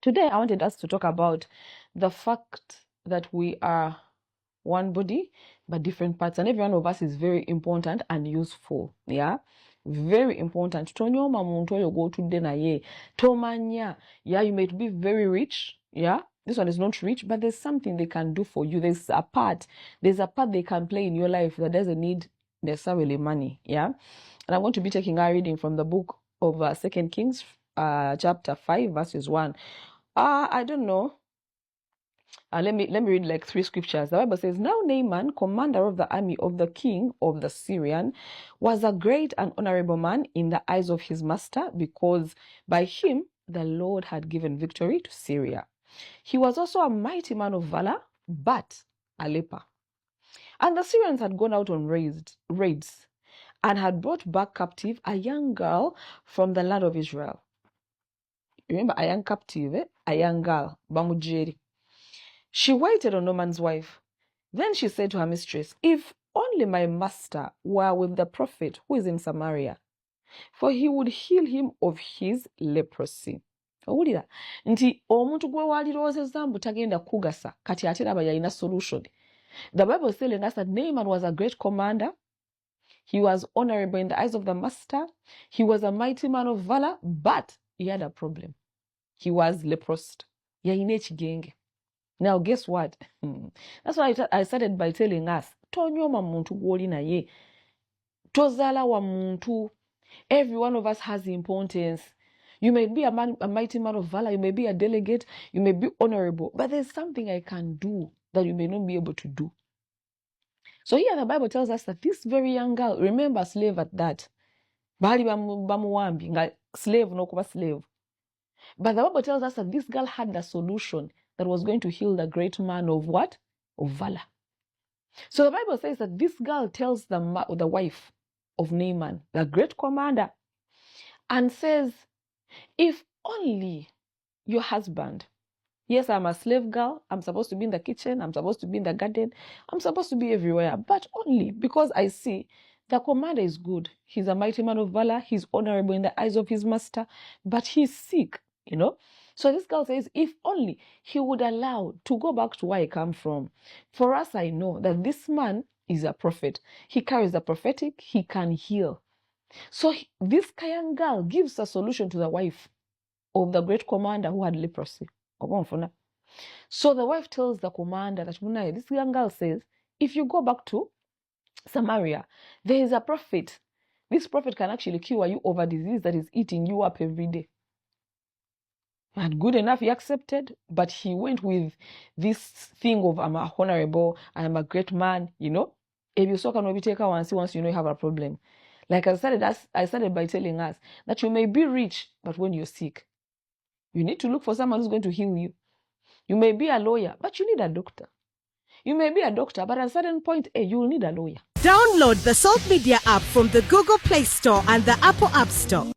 Today, I wanted us to talk about the fact that we are one body but different parts, and every one of us is very important and useful. Yeah, very important. Tonyoma muntu oyo gw'otudde naye tomanya. Yeah, you might be very rich. Yeah, this one is not rich, but there's something they can do for you. There's a part they can play in your life that doesn't need necessarily money. Yeah, and I'm going to be taking our reading from the book of 2 Kings, chapter 5, verses 1. I don't know. Let me read like 3 scriptures. The Bible says, "Now Naaman, commander of the army of the king of the Syrian, was a great and honorable man in the eyes of his master, because by him the Lord had given victory to Syria. He was also a mighty man of valor, but a leper. And the Syrians had gone out on raids and had brought back captive a young girl from the land of Israel." Remember, a young captive, a young girl, Bamujeri. "She waited on Naaman's wife. Then she said to her mistress, 'If only my master were with the prophet who is in Samaria, for he would heal him of his leprosy.'" Owulira nti omuntu gwe walirowoozezza mbu tagenda kugasa kati ate raba yalina solution. The Bible is telling us that Naaman was a great commander. He was honorable in the eyes of the master. He was a mighty man of valor, but he had a problem. He was leprous. Yalina ekigenge. Now, guess what? That's why I started by telling us, tonyoma muntu gw'oli naye. Tozaala wa muntu. Every one of us has importance. You may be a mighty man of valor. You may be a delegate. You may be honorable. But there's something I can do that you may not be able to do. So here the Bible tells us that this very young girl, remember slave at that. Bali bamuwambi, nga slave no kuba slave. But the Bible tells us that this girl had a solution that was going to heal the great man of what? Of valor. So the Bible says that this girl tells the wife of Naaman, the great commander, and says, "If only your husband, yes, I'm a slave girl, I'm supposed to be in the kitchen, I'm supposed to be in the garden, I'm supposed to be everywhere, but only because I see the commander is good. He's a mighty man of valor, he's honorable in the eyes of his master, but he's sick, you know." So this girl says, if only he would allow to go back to where I come from. For us, I know that this man is a prophet. He carries the prophetic, he can heal. So this young girl gives a solution to the wife of the great commander who had leprosy. So the wife tells the commander that this young girl says, if you go back to Samaria, there is a prophet. This prophet can actually cure you of a disease that is eating you up every day. And good enough, he accepted, but he went with this thing of I'm a honorable, I'm a great man, you know. If you so can maybe take once you know you have a problem. Like I started by telling us that you may be rich, but when you're sick, you need to look for someone who's going to heal you. You may be a lawyer, but you need a doctor. You may be a doctor, but at a certain point, you will need a lawyer. Download the Salt Media app from the Google Play Store and the Apple App Store.